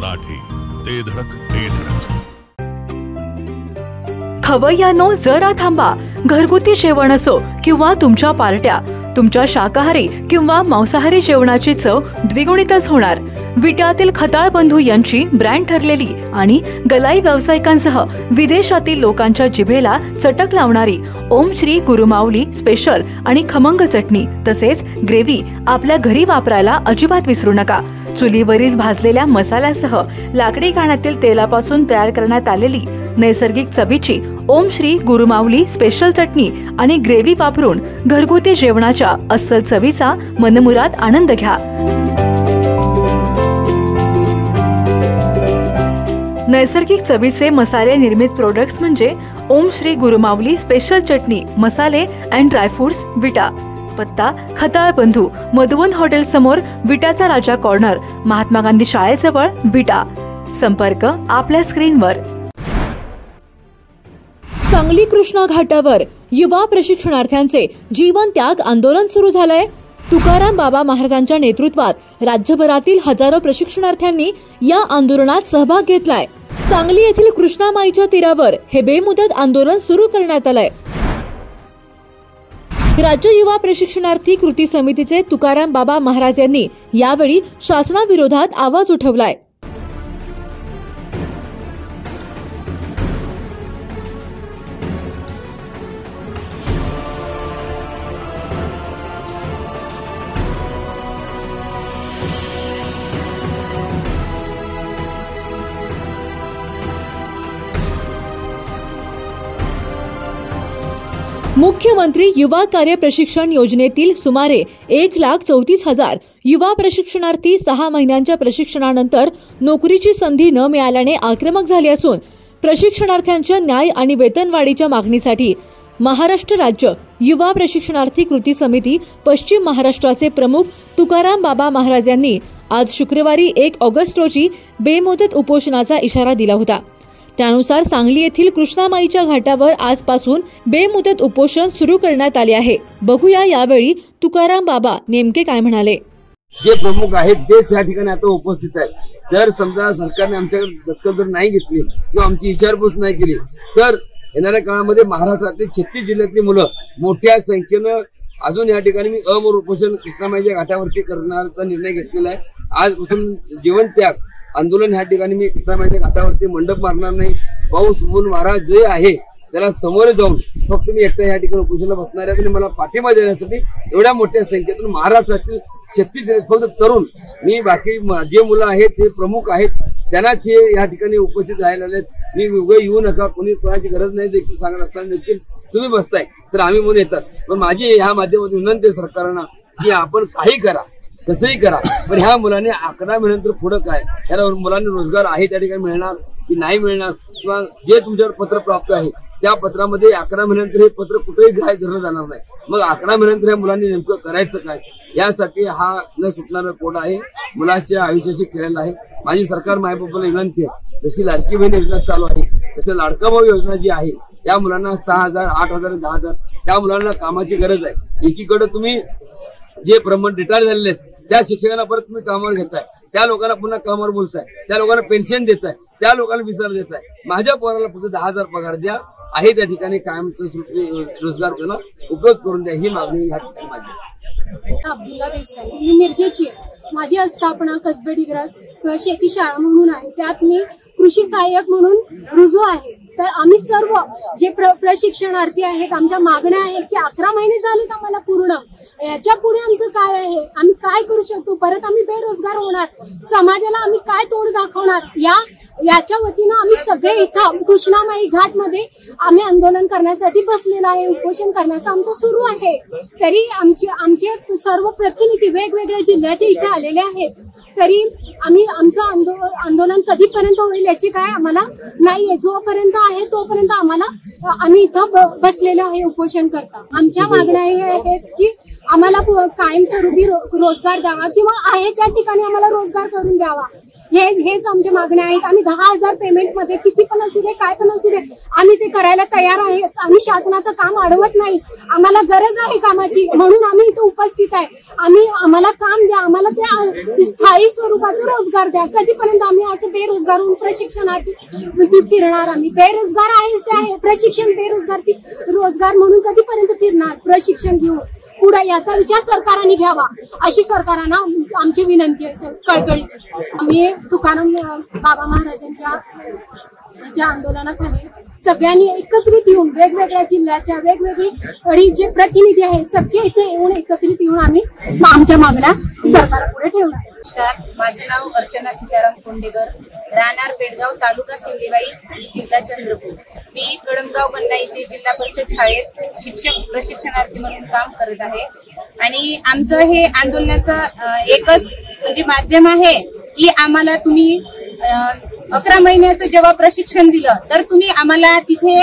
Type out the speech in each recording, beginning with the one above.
मराठी, ते धडक ते धडक. खवय्यांनो, जरा थांबा. घरगुती जेवण असो किंवा तुमच्या पार्ट्या, तुमच्या शाकाहारी किंवा मांसाहारी जेवणाची चव द्विगुणितच होणार. विट्यातील खताळ बंधू यांची ब्रँड ठरलेली आणि गलाई व्यावसायिकांसह विदेशातील लोकांच्या जिभेला चटक लावणारी ओम श्री गुरुमाऊली स्पेशल आणि खमंग चटणी तसेच ग्रेव्ही आपल्या घरी वापरायला अजिबात विसरू नका. चुलीवरील भाजलेल्या मसाल्यासह लाकडी घाण्यातील तेलापासून तयार करण्यात आलेली नैसर्गिक चवीची ओम श्री गुरुमाऊली स्पेशल चटणी आणि ग्रेव्ही वापरून घरगुती जेवणाच्या अस्सल चवीचा मनमुराद आनंद घ्या. नैसर्गिक चवीचे मसाले निर्मित प्रोडक्ट्स म्हणजे ओम श्री गुरुमाऊली स्पेशल चटणी, मसाले अँड ड्रायफ्रुट्स, विटा. पत्ता खताळ बंधू, मधुवन हॉटेल समोर, विटाचा राजा कॉर्नर, महात्मा गांधी शाळेजवळ, विटा. संपर्क आपल्या स्क्रीनवर. सांगली कृष्णा घाटावर युवा प्रशिक्षणार्थ्यांचे जीवन त्याग आंदोलन सुरू झालंय. तुकाराम बाबा महाराजांच्या नेतृत्वात राज्यभरातील हजारो प्रशिक्षणार्थ्यांनी या आंदोलनात सहभाग घेतलाय. सांगली येथील कृष्णामाईच्या तीरावर हे बेमुदत आंदोलन सुरू करण्यात आलंय. राज्य युवा प्रशिक्षणार्थी कृती समितीचे तुकाराम बाबा महाराज यांनी यावेळी शासनाविरोधात आवाज उठवलाय. मुख्यमंत्री युवा कार्य प्रशिक्षण योजनेतील सुमारे 1,34,000 युवा प्रशिक्षणार्थी 6 महिन्यांच्या प्रशिक्षणानंतर नोकरीची संधी न मिळाल्याने आक्रमक झाले असून प्रशिक्षणार्थ्यांच्या न्याय आणि वेतनवाढीच्या मागणीसाठी महाराष्ट्र राज्य युवा प्रशिक्षणार्थी कृती समिती पश्चिम महाराष्ट्राचे प्रमुख तुकाराम बाबा महाराज यांनी आज शुक्रवारी 1 ऑगस्ट रोजी बेमुदत उपोषणाचा इशारा दिला होता. त्यानुसार सांगली येथील कृष्णामाईच्या घाटावर आजपासून बेमुदत उपोषण सुरू करण्यात आले आहे. बघूया यावेळी तुकाराम बाबा नेमके काय म्हणाले. जे प्रमुख आहेत तेच या ठिकाणी आता उपस्थित आहेत. जर समजा सरकारने आमच्याकडे दखल जर नाही घेतली किंवा आमची विचारपूस नाही केली तर येणाऱ्या काळामध्ये महाराष्ट्रातील 36 जिल्ह्यातली मुलं मोठ्या संख्येनं अजून या ठिकाणी मी अमर उपोषण कृष्णामाईच्या घाटावरती करण्याचा निर्णय घेतलेला आहे. आजपासून जीवन त्याग आंदोलन ह्या ठिकाणी मी कृष्णामाईच्या घाटावरती मंडप मारणार नाही. पाऊस ऊन वारा जे आहे त्याला समोर जाऊन फक्त मी एकटा या ठिकाणी उपोषणाला बसणार आहे. आणि मला पाठिंबा देण्यासाठी एवढ्या मोठ्या संख्येतून महाराष्ट्रातील 36 जिल्ह्यात फक्त तरुण, मी बाकी जे मुलं आहेत ते प्रमुख आहेत त्यांनाच या ठिकाणी उपस्थित राहायला आलेत. मी उभे येऊ नका, कोणी कोणाची गरज नाही देखील सांगत असताना देखील तुम्ही बसताय तर आम्ही म्हणून येतात. पण माझी ह्या माध्यमातून विनंती आहे सरकारना की आपण काही करा, कसंही करा, पण ह्या मुलांनी 11 महिन्यानंतर पुढं काय याला मुलांनी रोजगार आहे त्या ठिकाणी मिळणार की नाही मिळणार किंवा जे तुमच्यावर पत्र प्राप्त आहे त्या पत्रामध्ये 11 महिन्यानंतर हे पत्र कुठेही ग्राह्य धरलं जाणार नाही. मग 11 महिन्यानंतर या मुलांनी नेमकं करायचं काय यासाठी हा न सुटणारा कोड आहे, मुलाच्या आयुष्याशी खेळायला आहे. माझी सरकार मायबापाला विनंती आहे, जशी लाडकी बहीण योजना चालू आहे तसं लाडका भाऊ योजना जी आहे या मुलांना 6,000, 8,000, 10,000 त्या मुलांना कामाची गरज आहे. एकीकडे तुम्ही जे प्रमाण रिटायर झालेले आहेत त्या शिक्षकांना परत तुम्ही कामावर घेताय, त्या लोकांना पुन्हा कामावर बोलताय, त्या लोकांना पेन्शन देताय, त्या लोकांना विसर देताय. माझ्या पोराला फक्त 10,000 पगार द्या, आहे त्या ठिकाणी कायमचं रोजगार त्यांना उपयोग करून द्या, ही मागणी ह्या ठिकाणी माझी. अब्दुल्ला देसाई, मी मिरजेची आहे. माझी आस्थापना कसबे डिग्रज शेती शाळा म्हणून आहे. त्यात मी कृषी सहाय्यक म्हणून रुजू आहे. तर आम्ही सर्व जे प्रशिक्षणार्थी आहेत आमच्या मागण्या आहेत की 11 महिने झालेत आम्हाला पूर्ण, याच्या पुढे आमचं काय आहे, आम्ही काय करू शकतो, परत आम्ही बेरोजगार होणार, समाजाला आम्ही काय तोंड दाखवणार, याच्या वतीनं आम्ही सगळे इथं कृष्णामाई घाट मध्ये आम्ही आंदोलन करण्यासाठी बसलेलं आहे. उपोषण करण्याचं आमचं सुरू आहे. तरी आमचे सर्व प्रतिनिधी वेगवेगळ्या जिल्ह्याचे इथे आलेले आहेत. तरी आम्ही आमचं आंदोलन कधीपर्यंत होईल याची काय आम्हाला नाहीये. जोपर्यंत आहे तोपर्यंत आम्ही इथं बसलेलो आहे उपोषण करता. आमच्या मागण्या आहेत की आम्हाला कायमस्वरूपी रोजगार द्यावा किंवा आहे त्या ठिकाणी आम्हाला रोजगार करून द्यावा. हेच आमच्या मागण्या आहेत. आम्ही 10,000 पेमेंट मध्ये किती पण असू दे, काय पण असू दे, आम्ही ते करायला तयार आहे. आम्ही शासनाचं काम अडवत नाही. आम्हाला गरज आहे कामाची, म्हणून आम्ही इथे उपस्थित आहे. आम्हाला काम द्या, आम्हाला ते स्थायी स्वरूपाचा रोजगार द्या. कधीपर्यंत आम्ही असं बेरोजगार होऊन प्रशिक्षणार्थी फिरणार? आम्ही बेरोजगार आहे, प्रशिक्षण बेरोजगार रोजगार म्हणून कधीपर्यंत फिरणार? प्रशिक्षण घेऊन पुढे याचा विचार सरकारने घ्यावा, अशी सरकारांना आमची विनंती आहे कळकळीची. आम्ही तुकाराम बाबा महाराजांच्या आंदोलनाखाली सगळ्यांनी एकत्रित येऊन वेगवेगळ्या जिल्ह्याच्या वेगवेगळी जे प्रतिनिधी आहेत सगळे इथे येऊन एकत्रित येऊन आम्ही आमच्या मागण्या सरकारपुढे ठेवणार. नमस्कार, माझे नाव अर्चना सीताराम कोंडेकर, राहणार पेडगाव, तालुका सिंदेवाई आणि जिल्हा चंद्रपूर. मी कडमगाव गन्ना इथे जिल्हा परिषद शाळेत शिक्षक प्रशिक्षणार्थी म्हणून काम करत आहे. आणि आमचं हे आंदोलनाचं एकच म्हणजे माध्यम आहे की आम्हाला तुम्ही 11 महिन्याचं जेव्हा प्रशिक्षण दिलं तर तुम्ही आम्हाला तिथे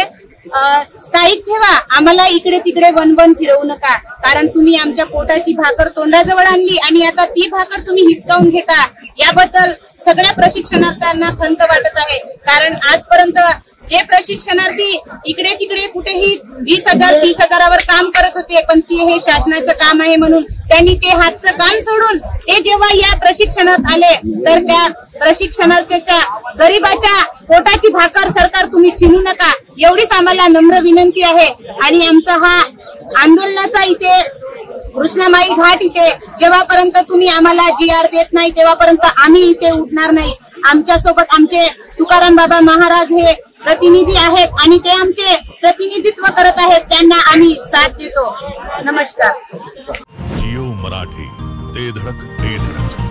स्थायिक ठेवा. आम्हाला इकडे तिकडे वन फिरवू नका, कारण तुम्ही आमच्या पोटाची भाकर तोंडाजवळ आणली आणि आता ती भाकर तुम्ही हिसकावून घेता. याबद्दल सगळ्या प्रशिक्षणार्थ्यांना खंत वाटत आहे. कारण आजपर्यंत जे प्रशिक्षणार्थी इकडे तिकडे कुठेही 20,000 30,000वर काम करत होते, पण ते हे शासनाचं काम आहे म्हणून त्यांनी ते हातचं काम सोडून ते जेव्हा या प्रशिक्षणात आले तर त्या प्रशिक्षणार्थीच्या गरीबाच्या पोटाची भाकर सरकार तुम्ही छिनू नका, एवढीच आम्हाला नम्र विनंती आहे. आणि आमचा हा आंदोलनाचा इथे कृष्णामाई घाट इथे जेव्हापर्यंत तुम्ही आम्हाला GR देत नाही तेव्हापर्यंत आम्ही इथे उठणार नाही. आमच्या सोबत आमचे तुकाराम बाबा महाराज हे प्रतिनिधी आहेत आणि ते आमचे प्रतिनिधित्व करत आहेत, त्यांना आम्ही साथ देतो. नमस्कार. जिओ मराठी, ते धडक ते धडक.